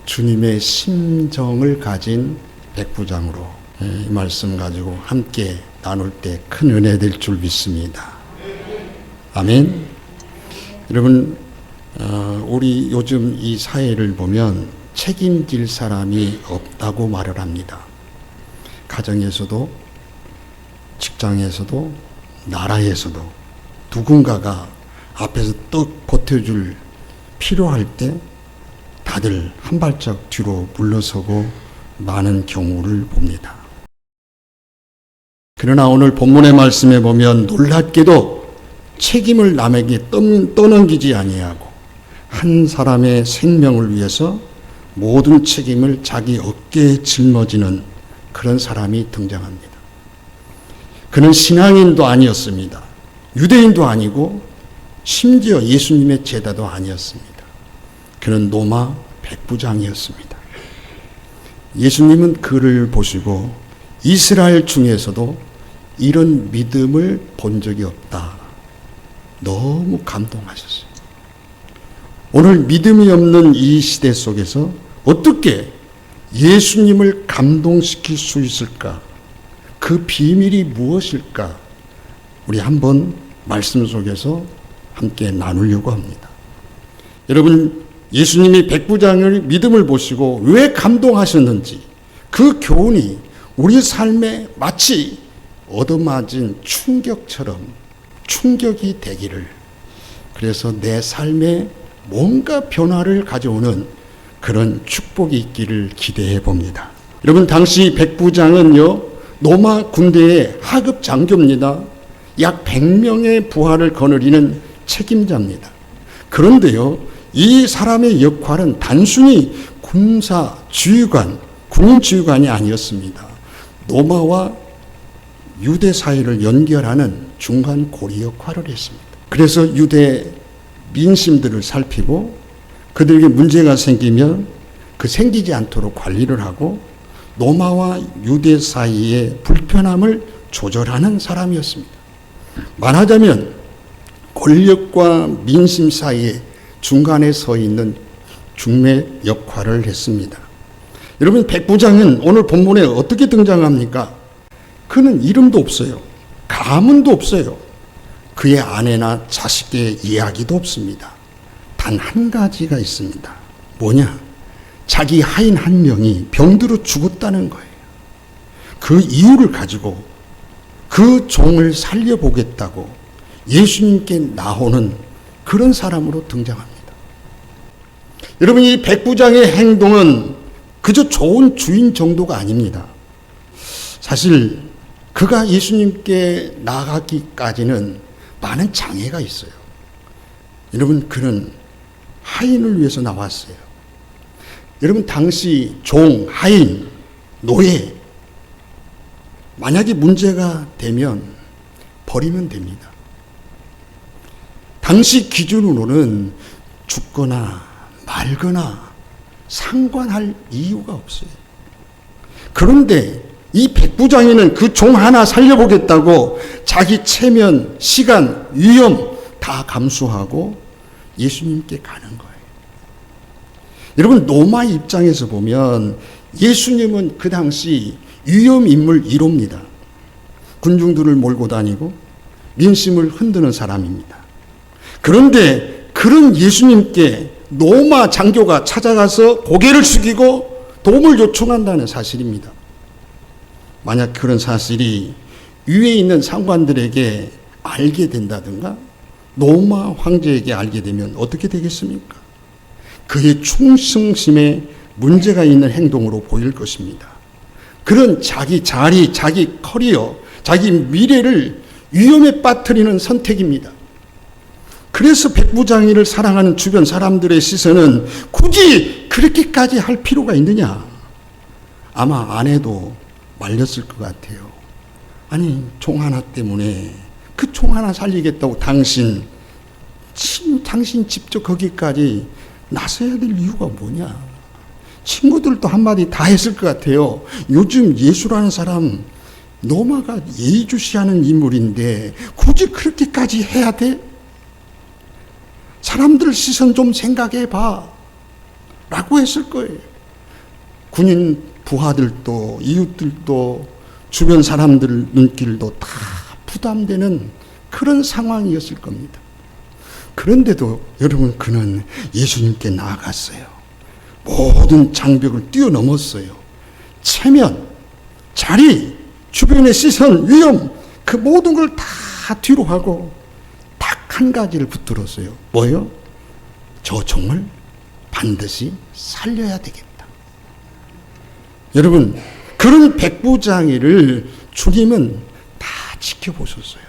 주님의 심정을 가진 백부장으로 이 말씀 가지고 함께 나눌 때 큰 은혜 될 줄 믿습니다. 아멘. 여러분, 우리 요즘 이 사회를 보면 책임질 사람이 없다고 말을 합니다. 가정에서도, 직장에서도, 나라에서도 누군가가 앞에서 떡 보태줄 필요할 때 다들 한 발짝 뒤로 물러서고 많은 경우를 봅니다. 그러나 오늘 본문의 말씀에 보면 놀랍게도 책임을 남에게 떠넘기지 아니하고 한 사람의 생명을 위해서 모든 책임을 자기 어깨에 짊어지는 그런 사람이 등장합니다. 그는 신앙인도 아니었습니다. 유대인도 아니고 심지어 예수님의 제자도 아니었습니다. 그는 로마 백부장이었습니다. 예수님은 그를 보시고 이스라엘 중에서도 이런 믿음을 본 적이 없다. 너무 감동하셨어요. 오늘 믿음이 없는 이 시대 속에서 어떻게 예수님을 감동시킬 수 있을까? 그 비밀이 무엇일까? 우리 한번 말씀 속에서 함께 나누려고 합니다. 여러분, 예수님이 백부장의 믿음을 보시고 왜 감동하셨는지 그 교훈이 우리 삶에 마치 얻어맞은 충격처럼 충격이 되기를, 그래서 내 삶에 뭔가 변화를 가져오는 그런 축복이 있기를 기대해 봅니다. 여러분, 당시 백부장은요, 로마 군대의 하급 장교입니다. 약 100명의 부하를 거느리는 책임자입니다. 그런데요, 이 사람의 역할은 단순히 군사 지휘관, 군인 지휘관이 아니었습니다. 로마와 유대 사이를 연결하는 중간 고리 역할을 했습니다. 그래서 유대 민심들을 살피고 그들에게 문제가 생기면 그 생기지 않도록 관리를 하고 로마와 유대 사이의 불편함을 조절하는 사람이었습니다. 말하자면 권력과 민심 사이에 중간에 서 있는 중매 역할을 했습니다. 여러분, 백부장은 오늘 본문에 어떻게 등장합니까? 그는 이름도 없어요. 가문도 없어요. 그의 아내나 자식의 이야기도 없습니다. 단 한 가지가 있습니다. 뭐냐? 자기 하인 한 명이 병들어 죽었다는 거예요. 그 이유를 가지고 그 종을 살려보겠다고 예수님께 나오는 그런 사람으로 등장합니다. 여러분, 이 백부장의 행동은 그저 좋은 주인 정도가 아닙니다. 사실 그가 예수님께 나가기까지는 많은 장애가 있어요. 여러분, 그는 하인을 위해서 나왔어요. 여러분, 당시 종, 하인, 노예, 만약에 문제가 되면 버리면 됩니다. 당시 기준으로는 죽거나 말거나 상관할 이유가 없어요. 그런데 이 백부장이는 그 종 하나 살려보겠다고 자기 체면, 시간, 위험 다 감수하고 예수님께 가는 거예요. 여러분, 로마 입장에서 보면 예수님은 그 당시 위험인물 1호입니다. 군중들을 몰고 다니고 민심을 흔드는 사람입니다. 그런데 그런 예수님께 로마 장교가 찾아가서 고개를 숙이고 도움을 요청한다는 사실입니다. 만약 그런 사실이 위에 있는 상관들에게 알게 된다든가 로마 황제에게 알게 되면 어떻게 되겠습니까? 그의 충성심에 문제가 있는 행동으로 보일 것입니다. 그런 자기 자리, 자기 커리어, 자기 미래를 위험에 빠뜨리는 선택입니다. 그래서 백부장이를 사랑하는 주변 사람들의 시선은 굳이 그렇게까지 할 필요가 있느냐? 아마 아내도 말렸을 것 같아요. 아니, 종 하나 때문에 그 종 하나 살리겠다고 당신 직접 거기까지 나서야 될 이유가 뭐냐? 친구들도 한마디 다 했을 것 같아요. 요즘 예수라는 사람 로마가 예의주시하는 인물인데 굳이 그렇게까지 해야 돼? 사람들 시선 좀 생각해 봐 라고 했을 거예요. 군인 부하들도 이웃들도 주변 사람들 눈길도 다 부담되는 그런 상황이었을 겁니다. 그런데도 여러분, 그는 예수님께 나아갔어요. 모든 장벽을 뛰어넘었어요. 체면, 자리, 주변의 시선, 위험, 그 모든 걸 다 뒤로 하고 딱 한 가지를 붙들었어요. 뭐요? 저 종을 반드시 살려야 되겠다. 여러분, 그런 백부장이를 주님은 다 지켜보셨어요.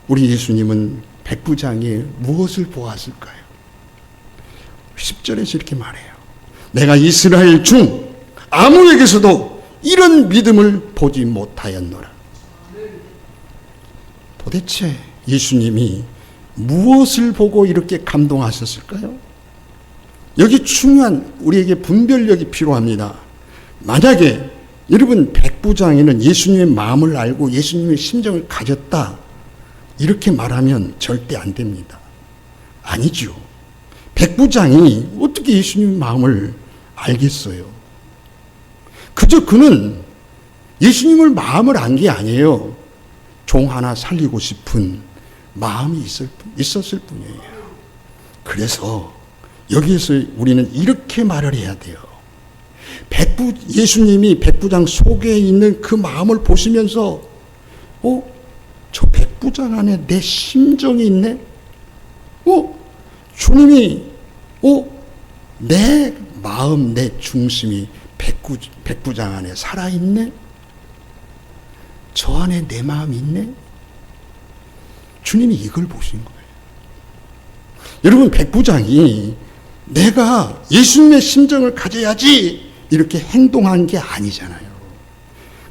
우리 예수님은 백부장이 무엇을 보았을까요? 10절에서 이렇게 말해요. 내가 이스라엘 중 아무에게서도 이런 믿음을 보지 못하였노라. 도대체 예수님이 무엇을 보고 이렇게 감동하셨을까요? 여기 중요한 우리에게 분별력이 필요합니다. 만약에 여러분, 백부장이는 예수님의 마음을 알고 예수님의 심정을 가졌다, 이렇게 말하면 절대 안 됩니다. 아니죠. 백부장이 어떻게 예수님의 마음을 알겠어요? 그저 그는 예수님을 마음을 안 게 아니에요. 종 하나 살리고 싶은 마음이 있었을 뿐이에요. 그래서 여기에서 우리는 이렇게 말을 해야 돼요. 예수님이 백부장 속에 있는 그 마음을 보시면서 저 백부장 안에 내 심정이 있네? 주님이 내 마음, 내 중심이 백부장 안에 살아있네? 저 안에 내 마음이 있네? 주님이 이걸 보신 거예요. 여러분, 백부장이 내가 예수님의 심정을 가져야지 이렇게 행동한 게 아니잖아요.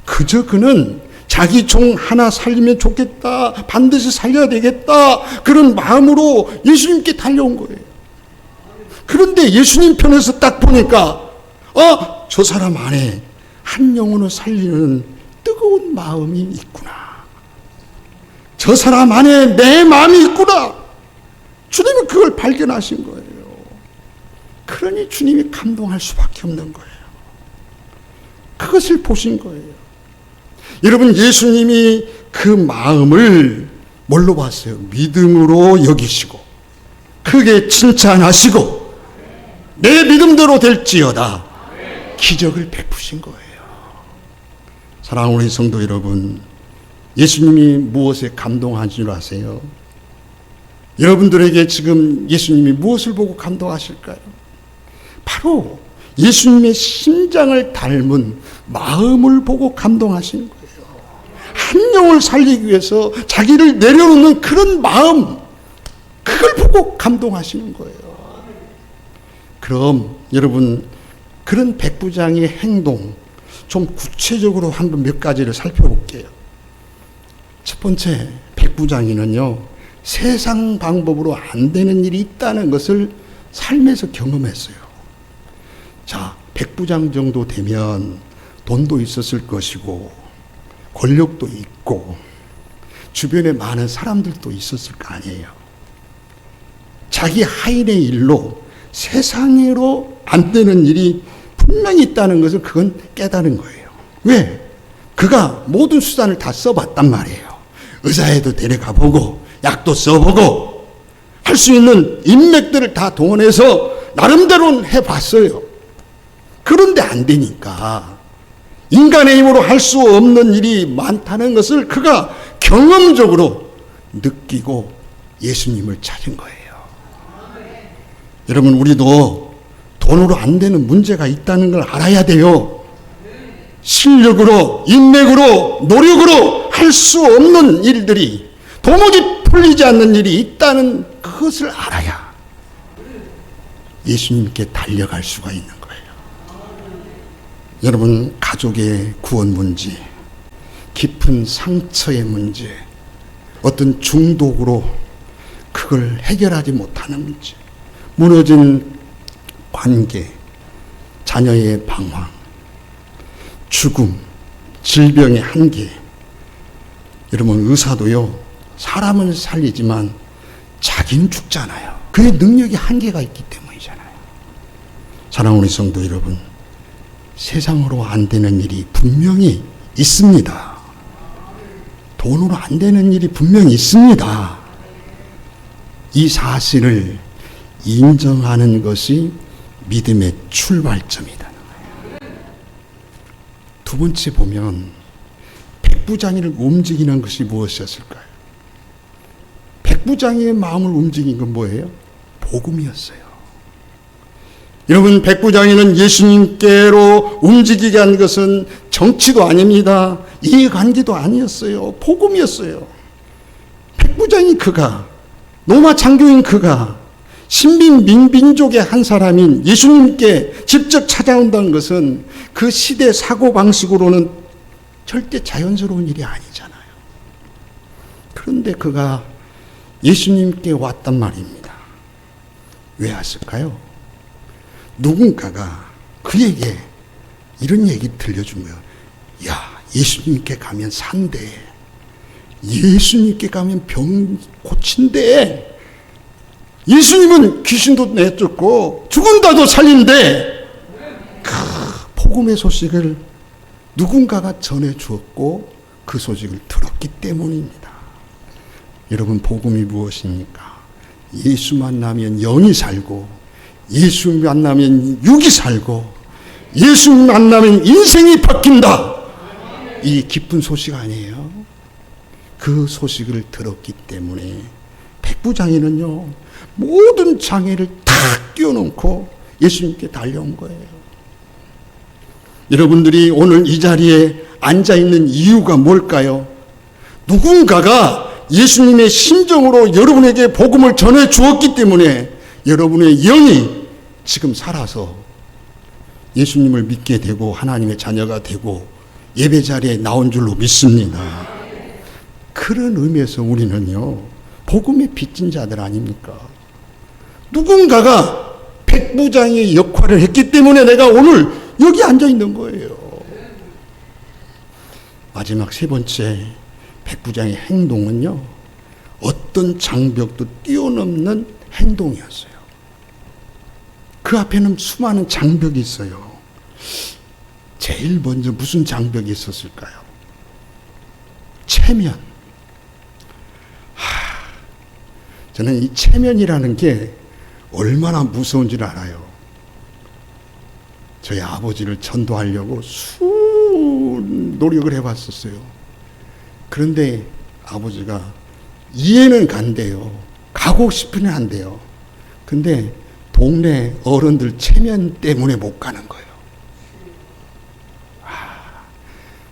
그저 그는 자기 종 하나 살리면 좋겠다, 반드시 살려야 되겠다, 그런 마음으로 예수님께 달려온 거예요. 그런데 예수님 편에서 딱 보니까 저 사람 안에 한 영혼을 살리는 뜨거운 마음이 있구나. 저 사람 안에 내 마음이 있구나. 주님이 그걸 발견하신 거예요. 그러니 주님이 감동할 수밖에 없는 거예요. 그것을 보신 거예요. 여러분, 예수님이 그 마음을 뭘로 봤어요? 믿음으로 여기시고 크게 칭찬하시고 내 믿음대로 될지어다 기적을 베푸신 거예요. 사랑하는 우리 성도 여러분, 예수님이 무엇에 감동한 줄 아세요? 여러분들에게 지금 예수님이 무엇을 보고 감동하실까요? 바로 예수님의 심장을 닮은 마음을 보고 감동하시는 거예요. 한 영을 살리기 위해서 자기를 내려놓는 그런 마음, 그걸 보고 감동하시는 거예요. 그럼 여러분, 그런 백부장의 행동 좀 구체적으로 한번 몇 가지를 살펴볼게요. 첫 번째, 백부장이는요, 세상 방법으로 안 되는 일이 있다는 것을 삶에서 경험했어요. 자, 백부장 정도 되면 돈도 있었을 것이고 권력도 있고 주변에 많은 사람들도 있었을 거 아니에요. 자기 하인의 일로 세상으로 안 되는 일이 분명히 있다는 것을 그건 깨달은 거예요. 왜? 그가 모든 수단을 다 써봤단 말이에요. 의사에도 데려가 보고 약도 써보고 할 수 있는 인맥들을 다 동원해서 나름대로는 해봤어요. 그런데 안 되니까 인간의 힘으로 할 수 없는 일이 많다는 것을 그가 경험적으로 느끼고 예수님을 찾은 거예요. 여러분, 우리도 돈으로 안 되는 문제가 있다는 걸 알아야 돼요. 실력으로, 인맥으로, 노력으로 할 수 없는 일들이, 도무지 풀리지 않는 일이 있다는 그것을 알아야 예수님께 달려갈 수가 있는 거예요. 여러분, 가족의 구원 문제, 깊은 상처의 문제, 어떤 중독으로 그걸 해결하지 못하는 문제, 무너진 관계, 자녀의 방황, 죽음, 질병의 한계. 여러분, 의사도요, 사람을 살리지만 자기는 죽잖아요. 그의 능력이 한계가 있기 때문이잖아요. 사랑하는 우리 성도 여러분, 세상으로 안 되는 일이 분명히 있습니다. 돈으로 안 되는 일이 분명히 있습니다. 이 사실을 인정하는 것이 믿음의 출발점이다. 두 번째 보면 백부장이를 움직이는 것이 무엇이었을까요? 백부장이의 마음을 움직인 건 뭐예요? 복음이었어요. 여러분, 백부장이는 예수님께로 움직이게 한 것은 정치도 아닙니다. 이해관계도 아니었어요. 복음이었어요. 백부장이 그가, 로마 장교인 그가 신민 민족의 한 사람인 예수님께 직접 찾아온다는 것은 그 시대 사고방식으로는 절대 자연스러운 일이 아니잖아요. 그런데 그가 예수님께 왔단 말입니다. 왜 왔을까요? 누군가가 그에게 이런 얘기 들려준 거예요. 야, 예수님께 가면 산대. 예수님께 가면 병 고친대. 예수님은 귀신도 내쫓고 죽은다도 살린대. 복음의 소식을 누군가가 전해주었고 그 소식을 들었기 때문입니다. 여러분, 복음이 무엇입니까? 예수 만나면 영이 살고, 예수 만나면 육이 살고, 예수 만나면 인생이 바뀐다. 이 기쁜 소식 아니에요? 그 소식을 들었기 때문에 백부장이는요, 모든 장애를 다 뛰어넘고 예수님께 달려온 거예요. 여러분들이 오늘 이 자리에 앉아있는 이유가 뭘까요? 누군가가 예수님의 심정으로 여러분에게 복음을 전해 주었기 때문에 여러분의 영이 지금 살아서 예수님을 믿게 되고 하나님의 자녀가 되고 예배 자리에 나온 줄로 믿습니다. 그런 의미에서 우리는요, 복음의 빚진 자들 아닙니까? 누군가가 백부장의 역할을 했기 때문에 내가 오늘 여기 앉아 있는 거예요. 마지막 세 번째, 백부장의 행동은요, 어떤 장벽도 뛰어넘는 행동이었어요. 그 앞에는 수많은 장벽이 있어요. 제일 먼저 무슨 장벽이 있었을까요? 체면. 저는 이 체면이라는 게 얼마나 무서운지를 알아요. 저희 아버지를 전도하려고 노력을 해봤었어요. 그런데 아버지가 이해는 간대요. 가고 싶으면 한대요. 근데 동네 어른들 체면 때문에 못 가는 거예요.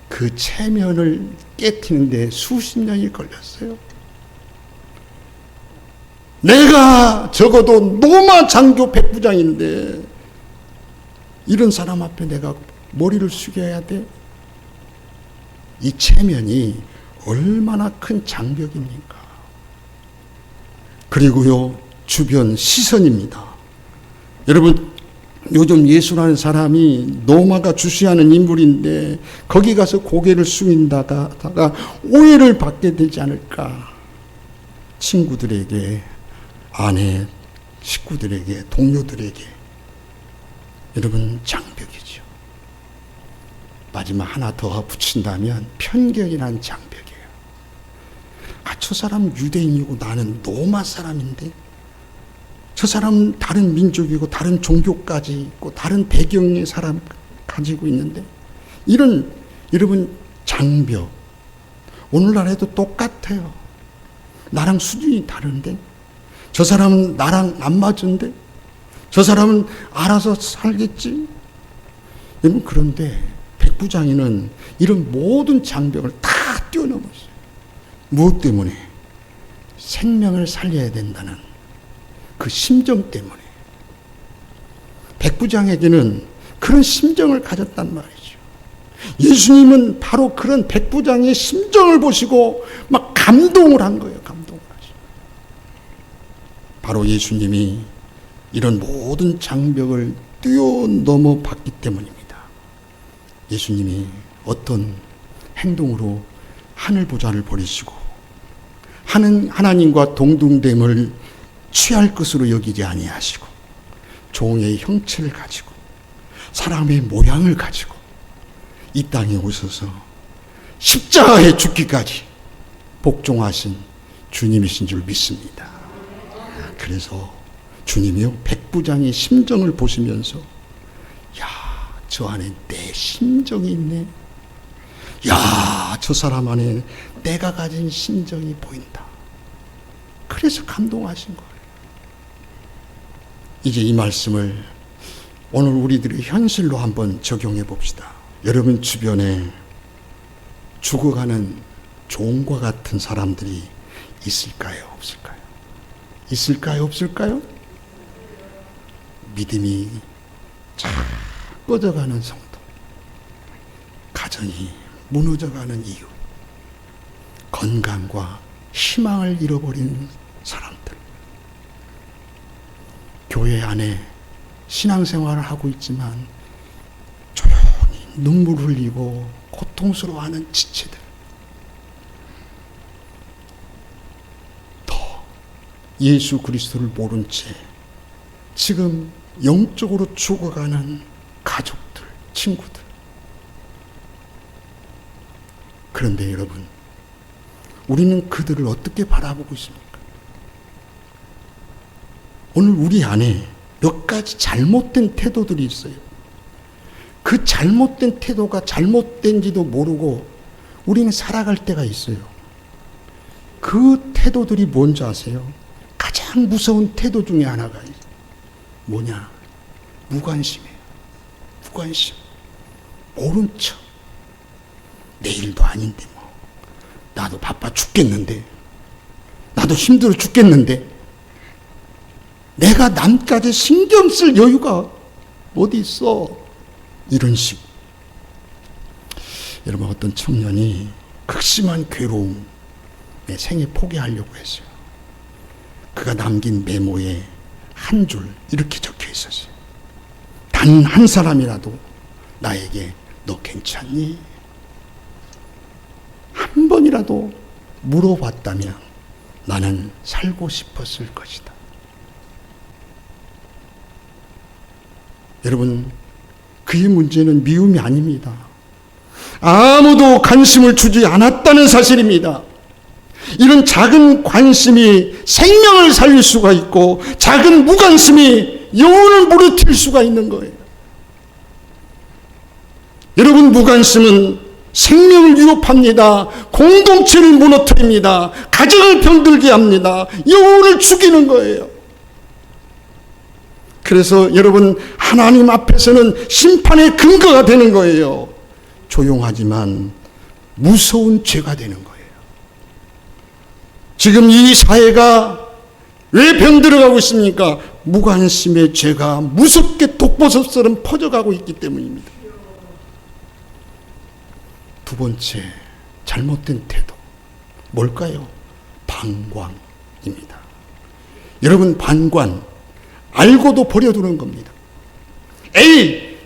그 체면을 깨트리는데 수십 년이 걸렸어요. 내가 적어도 로마 장교 백부장인데 이런 사람 앞에 내가 머리를 숙여야 돼? 이 체면이 얼마나 큰 장벽입니까? 그리고요, 주변 시선입니다. 여러분, 요즘 예수라는 사람이 로마가 주시하는 인물인데 거기 가서 고개를 숙인다가 오해를 받게 되지 않을까? 친구들에게, 아내, 식구들에게, 동료들에게. 여러분, 장벽이죠. 마지막 하나 더 붙인다면 편견이라는 장벽이에요. 저 사람 유대인이고 나는 로마 사람인데, 저 사람은 다른 민족이고 다른 종교까지 있고 다른 배경의 사람 가지고 있는데, 이런 여러분 장벽, 오늘날에도 똑같아요. 나랑 수준이 다른데, 저 사람은 나랑 안 맞은데, 저 사람은 알아서 살겠지. 여러분, 그런데 백부장이는 이런 모든 장벽을 다 뛰어넘었어요. 무엇 때문에? 생명을 살려야 된다는 그 심정 때문에. 백부장에게는 그런 심정을 가졌단 말이죠. 예수님은 바로 그런 백부장의 심정을 보시고 막 감동을 한 거예요. 감동을 하시고. 바로 예수님이 이런 모든 장벽을 뛰어넘어 봤기 때문입니다. 예수님이 어떤 행동으로 하늘 보좌를 버리시고 하나님과 동등됨을 취할 것으로 여기지 아니하시고 종의 형체를 가지고 사람의 모양을 가지고 이 땅에 오셔서 십자가에 죽기까지 복종하신 주님이신 줄 믿습니다. 그래서 주님이요, 백부장의 심정을 보시면서 야, 저 안에 내 심정이 있네. 야, 저 사람 안에 내가 가진 심정이 보인다. 그래서 감동하신 거예요. 이제 이 말씀을 오늘 우리들의 현실로 한번 적용해 봅시다. 여러분 주변에 죽어가는 종과 같은 사람들이 있을까요? 없을까요? 있을까요? 없을까요? 믿음이 쫙 꺼져가는 성도, 가정이 무너져가는 이유, 건강과 희망을 잃어버린 사람들, 교회 안에 신앙생활을 하고 있지만 조용히 눈물을 흘리고 고통스러워하는 지체들, 더 예수 그리스도를 모른 채 지금 영적으로 죽어가는 가족들, 친구들. 그런데 여러분, 우리는 그들을 어떻게 바라보고 있습니까? 오늘 우리 안에 몇 가지 잘못된 태도들이 있어요. 그 잘못된 태도가 잘못된지도 모르고 우리는 살아갈 때가 있어요. 그 태도들이 뭔지 아세요? 가장 무서운 태도 중에 하나가 있어요. 뭐냐? 무관심이에요. 무관심. 모른 척. 내 일도 아닌데 뭐. 나도 바빠 죽겠는데. 나도 힘들어 죽겠는데. 내가 남까지 신경 쓸 여유가 어디 있어? 이런 식. 여러분, 어떤 청년이 극심한 괴로움에 생애 포기하려고 했어요. 그가 남긴 메모에 한 줄 이렇게 적혀 있었어요. 단 한 사람이라도 나에게 너 괜찮니? 한 번이라도 물어봤다면 나는 살고 싶었을 것이다. 여러분, 그의 문제는 미움이 아닙니다. 아무도 관심을 주지 않았다는 사실입니다. 이런 작은 관심이 생명을 살릴 수가 있고, 작은 무관심이 영혼을 무너뜨릴 수가 있는 거예요. 여러분, 무관심은 생명을 위협합니다. 공동체를 무너뜨립니다. 가정을 병들게 합니다. 영혼을 죽이는 거예요. 그래서 여러분, 하나님 앞에서는 심판의 근거가 되는 거예요. 조용하지만 무서운 죄가 되는 거예요. 지금 이 사회가 왜 병들어가고 있습니까? 무관심의 죄가 무섭게 독버섯처럼 퍼져가고 있기 때문입니다. 두 번째, 잘못된 태도. 뭘까요? 방광입니다. 여러분, 방관, 알고도 버려두는 겁니다. 에이,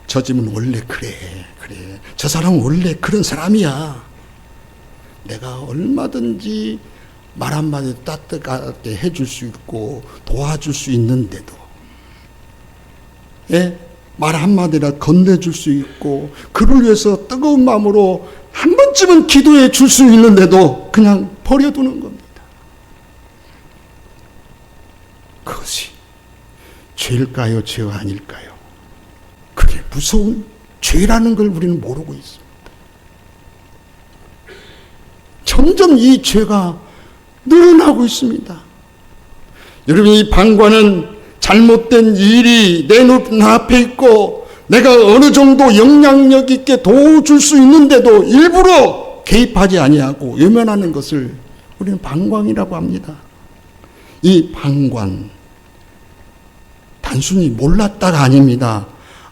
저 집은 원래 그래. 저 사람은 원래 그런 사람이야. 내가 얼마든지 말 한마디 따뜻하게 해줄 수 있고 도와줄 수 있는데도, 말 한마디라 건네줄 수 있고 그를 위해서 뜨거운 마음으로 한 번쯤은 기도해 줄 수 있는데도 그냥 버려두는 겁니다. 그것이 죄일까요? 죄가 아닐까요? 그게 무서운 죄라는 걸 우리는 모르고 있습니다. 점점 이 죄가 늘어나고 있습니다. 여러분, 이 방관은 잘못된 일이 내 눈앞에 있고 내가 어느 정도 영향력 있게 도와줄 수 있는데도 일부러 개입하지 아니하고 외면하는 것을 우리는 방광이라고 합니다. 이 방관, 단순히 몰랐다가 아닙니다.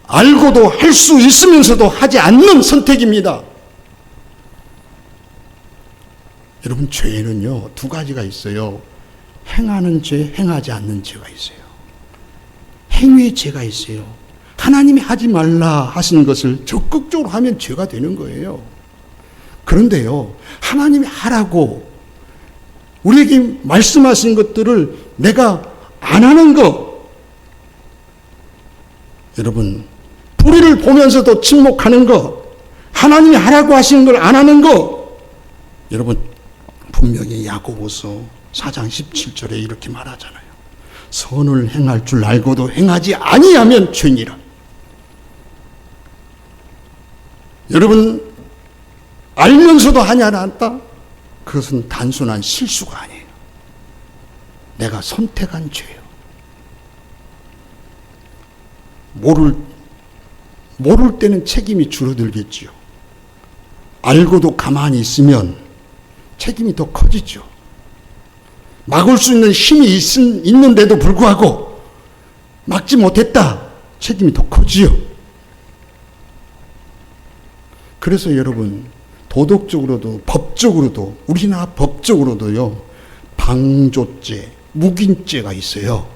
알고도 할 수 있으면서도 하지 않는 선택입니다. 여러분, 죄는요, 두 가지가 있어요. 행하는 죄, 행하지 않는 죄가 있어요. 행위의 죄가 있어요. 하나님이 하지 말라 하신 것을 적극적으로 하면 죄가 되는 거예요. 그런데요, 하나님이 하라고 우리에게 말씀하신 것들을 내가 안 하는 것, 여러분, 불의를 보면서도 침묵하는 것, 하나님이 하라고 하시는 걸 안 하는 것. 여러분, 분명히 야고보서 4장 17절에 이렇게 말하잖아요. 선을 행할 줄 알고도 행하지 아니하면 죄니라. 여러분, 알면서도 하지 않았다? 그것은 단순한 실수가 아니에요. 내가 선택한 죄예요. 모를 때는 책임이 줄어들겠지요. 알고도 가만히 있으면 책임이 더 커지죠. 막을 수 있는 힘이 있는데도 불구하고 막지 못했다. 책임이 더 커지요. 그래서 여러분, 도덕적으로도 법적으로도, 우리나라 법적으로도요, 방조죄, 묵인죄가 있어요.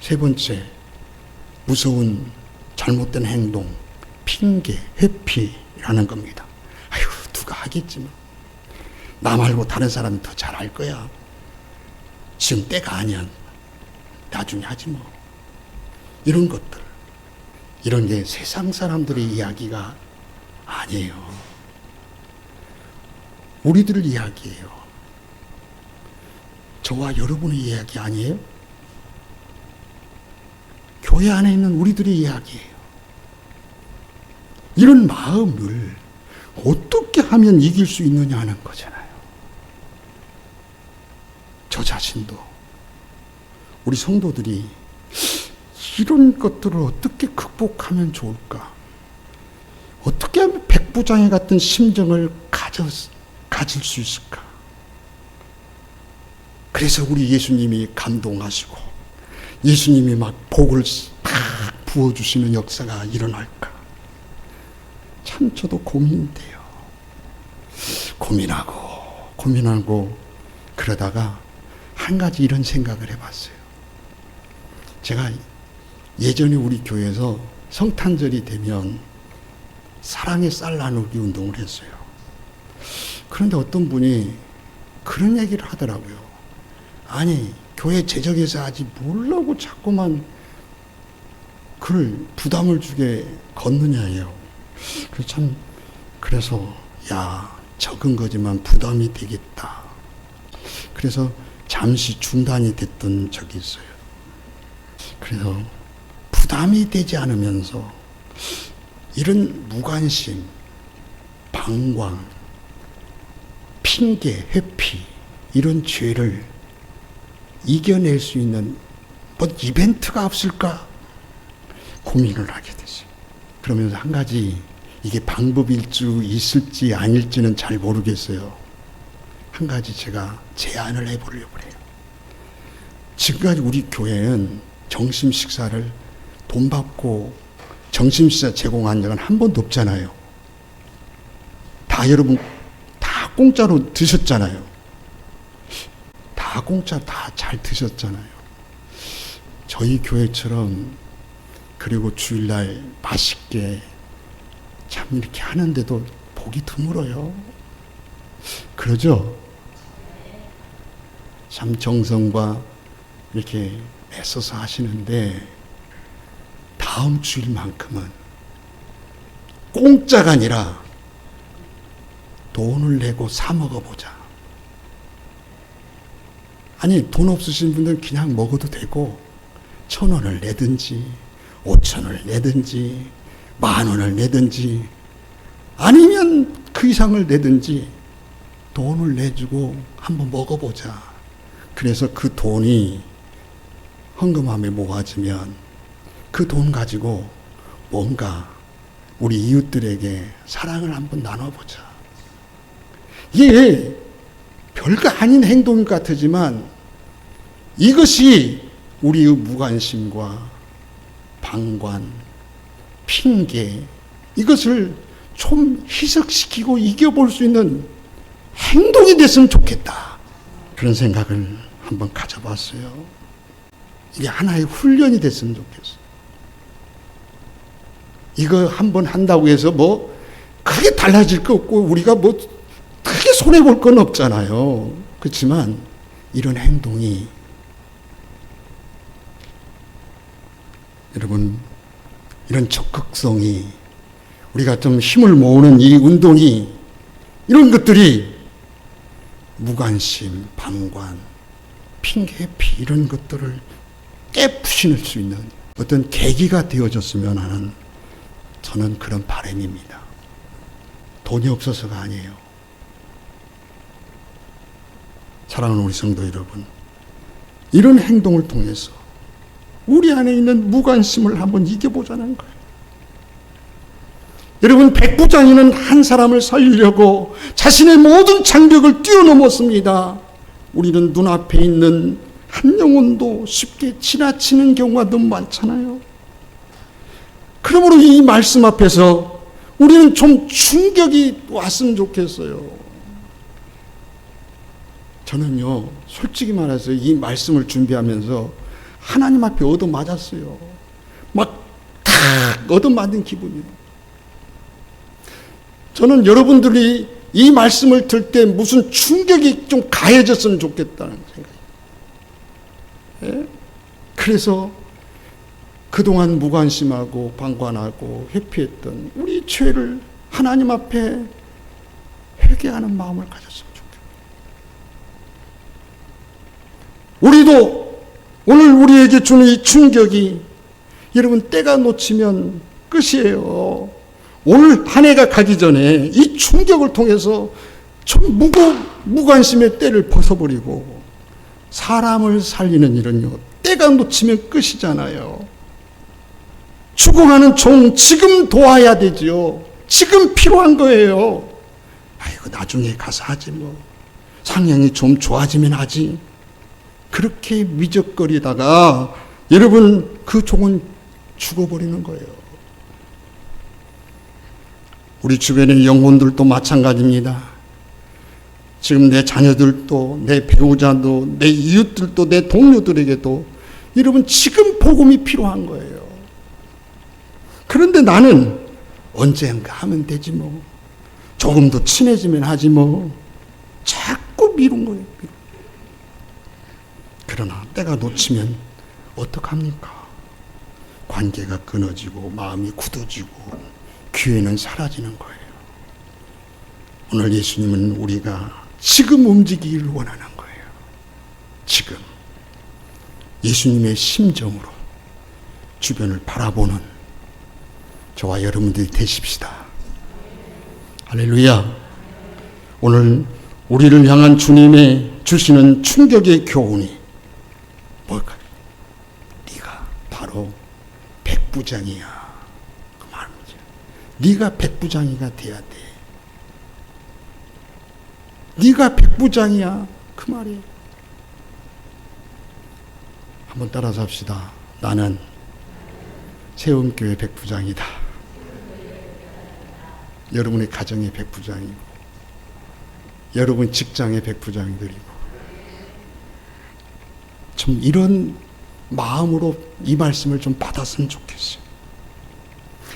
세 번째, 무서운 잘못된 행동, 핑계, 회피라는 겁니다. 아유, 누가 하겠지만. 나 말고 다른 사람이 더 잘 알 거야. 지금 때가 아니야. 나중에 하지 뭐. 이런 것들. 이런 게 세상 사람들의 이야기가 아니에요. 우리들 이야기예요. 저와 여러분의 이야기 아니에요? 교회 안에 있는 우리들의 이야기예요. 이런 마음을 어떻게 하면 이길 수 있느냐 하는 거잖아요. 저 자신도, 우리 성도들이 이런 것들을 어떻게 극복하면 좋을까? 어떻게 하면 백부장애 같은 심정을 가질 수 있을까? 그래서 우리 예수님이 감동하시고 예수님이 막 복을 탁 부어주시는 역사가 일어날까? 참 저도 고민돼요. 고민하고 그러다가 한 가지 이런 생각을 해봤어요. 제가 예전에 우리 교회에서 성탄절이 되면 사랑의 쌀 나누기 운동을 했어요. 그런데 어떤 분이 그런 얘기를 하더라고요. 아니, 교회 재정에서 하지 뭐라고 자꾸만 그걸 부담을 주게 걷느냐예요. 그래서 적은 거지만 부담이 되겠다. 그래서 잠시 중단이 됐던 적이 있어요. 그래서 부담이 되지 않으면서 이런 무관심, 방광, 핑계, 회피 이런 죄를 이겨낼 수 있는 뭐 이벤트가 없을까 고민을 하게 됐어요. 그러면서 한 가지, 이게 방법일 수 있을지 아닐지는 잘 모르겠어요. 한 가지 제가 제안을 해보려고 해요. 지금까지 우리 교회는 점심 식사를 돈 받고 점심 식사 제공한 적은 한 번도 없잖아요. 여러분 다 공짜로 드셨잖아요. 다 공짜 다 잘 드셨잖아요. 저희 교회처럼 그리고 주일날 맛있게 참 이렇게 하는데도 보기 드물어요. 그러죠? 참 정성과 이렇게 애써서 하시는데 다음 주일만큼은 공짜가 아니라 돈을 내고 사 먹어보자. 아니, 돈 없으신 분들은 그냥 먹어도 되고 1,000원을 내든지 5,000원을 내든지 10,000원을 내든지 아니면 그 이상을 내든지 돈을 내주고 한번 먹어보자. 그래서 그 돈이 헌금함에 모아지면 그 돈 가지고 뭔가 우리 이웃들에게 사랑을 한번 나눠보자. 이게 별거 아닌 행동 같지만 이것이 우리의 무관심과 방관, 핑계 이것을 좀 희석시키고 이겨볼 수 있는 행동이 됐으면 좋겠다. 그런 생각을 한번 가져봤어요. 이게 하나의 훈련이 됐으면 좋겠어요. 이거 한번 한다고 해서 뭐 크게 달라질 거 없고 우리가 뭐 크게 손해볼 건 없잖아요. 그렇지만 이런 행동이 여러분, 이런 적극성이, 우리가 좀 힘을 모으는 이 운동이, 이런 것들이 무관심, 방관, 핑계피 이런 것들을 깨부실 수 있는 어떤 계기가 되어줬으면 하는, 저는 그런 바람입니다. 돈이 없어서가 아니에요. 사랑하는 우리 성도 여러분, 이런 행동을 통해서 우리 안에 있는 무관심을 한번 이겨보자는 거예요. 여러분, 백부장이는 한 사람을 살리려고 자신의 모든 장벽을 뛰어넘었습니다. 우리는 눈앞에 있는 한 영혼도 쉽게 지나치는 경우가 너무 많잖아요. 그러므로 이 말씀 앞에서 우리는 좀 충격이 왔으면 좋겠어요. 저는요, 솔직히 말해서 이 말씀을 준비하면서 하나님 앞에 얻어맞았어요. 막 탁 얻어맞은 기분이에요. 저는 여러분들이 이 말씀을 들 때 무슨 충격이 좀 가해졌으면 좋겠다는 생각이에요. 예? 그래서 그동안 무관심하고 방관하고 회피했던 우리 죄를 하나님 앞에 회개하는 마음을 가졌으면 좋겠어요. 우리도 오늘 우리에게 주는 이 충격이, 여러분, 때가 놓치면 끝이에요. 오늘 한 해가 가기 전에 이 충격을 통해서 좀 무관심의 때를 벗어버리고 사람을 살리는 일은요, 때가 놓치면 끝이잖아요. 죽어가는 종 지금 도와야 되죠. 지금 필요한 거예요. 아이고, 나중에 가서 하지 뭐. 상황이 좀 좋아지면 하지. 그렇게 미적거리다가 여러분, 그 종은 죽어버리는 거예요. 우리 주변의 영혼들도 마찬가지입니다. 지금 내 자녀들도, 내 배우자도, 내 이웃들도, 내 동료들에게도 여러분, 지금 복음이 필요한 거예요. 그런데 나는 언젠가 하면 되지 뭐. 조금 더 친해지면 하지 뭐. 자꾸 미룬 거예요. 그러나 때가 놓치면 어떡합니까? 관계가 끊어지고 마음이 굳어지고 기회는 사라지는 거예요. 오늘 예수님은 우리가 지금 움직이기를 원하는 거예요. 지금 예수님의 심정으로 주변을 바라보는 저와 여러분들이 되십시다. 할렐루야. 오늘 우리를 향한 주님의 주시는 충격의 교훈이 뭘까요? 네가 바로 백부장이야. 네가 백부장이가 돼야 돼. 네가 백부장이야. 그 말이에요. 한번 따라서 합시다. 나는 세움교회 백부장이다. 여러분의 가정의 백부장이고, 여러분 직장의 백부장들이고, 좀 이런 마음으로 이 말씀을 좀 받았으면 좋겠어요.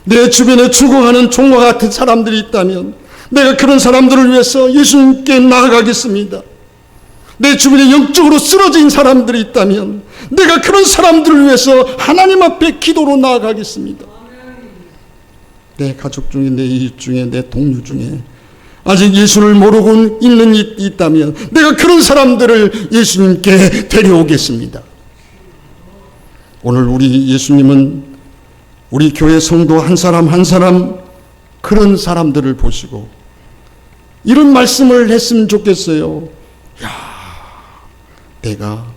내 주변에 죽어가는 종과 같은 사람들이 있다면 내가 그런 사람들을 위해서 예수님께 나아가겠습니다. 내 주변에 영적으로 쓰러진 사람들이 있다면 내가 그런 사람들을 위해서 하나님 앞에 기도로 나아가겠습니다. 내 가족 중에, 내 이웃 중에, 내 동료 중에 아직 예수를 모르고 있는 이 있다면 내가 그런 사람들을 예수님께 데려오겠습니다. 오늘 우리 예수님은 우리 교회 성도 한 사람 한 사람 그런 사람들을 보시고 이런 말씀을 했으면 좋겠어요. 야, 내가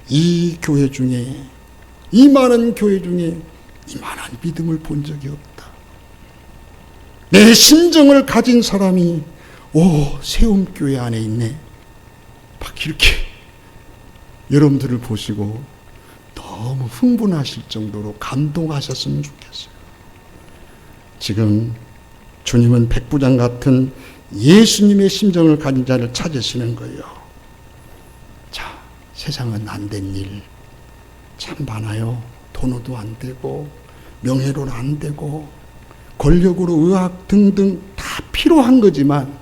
이 교회 중에, 이 많은 교회 중에 이만한 믿음을 본 적이 없다. 내 심정을 가진 사람이 세움교회 안에 있네. 막 이렇게 여러분들을 보시고 너무 흥분하실 정도로 감동하셨으면 좋겠어요. 지금 주님은 백부장 같은 예수님의 심정을 가진 자를 찾으시는 거예요. 자, 세상은 안 된 일 참 많아요. 돈으로도 안 되고 명예로는 안 되고 권력으로 의학 등등 다 필요한 거지만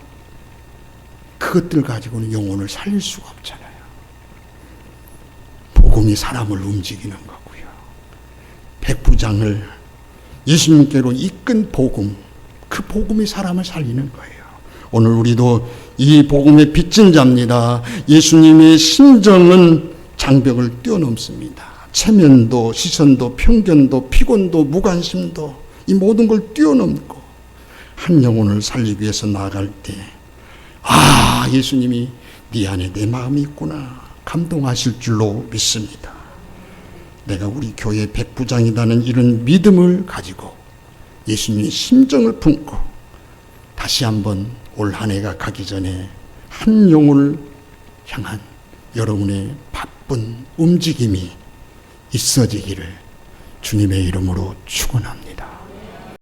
그것들 가지고는 영혼을 살릴 수가 없잖아요. 복음이 사람을 움직이는 거고요. 백부장을 예수님께로 이끈 복음, 그 복음이 사람을 살리는 거예요. 오늘 우리도 이 복음의 빚진 자입니다. 예수님의 심정은 장벽을 뛰어넘습니다. 체면도, 시선도, 편견도, 피곤도, 무관심도, 이 모든 걸 뛰어넘고 한 영혼을 살리기 위해서 나아갈 때, 아, 예수님이 네 안에 내 마음이 있구나 감동하실 줄로 믿습니다. 내가 우리 교회 백부장이라는 이런 믿음을 가지고 예수님의 심정을 품고 다시 한번 올 한 해가 가기 전에 한 영혼을 향한 여러분의 바쁜 움직임이 있어지기를 주님의 이름으로 축원합니다.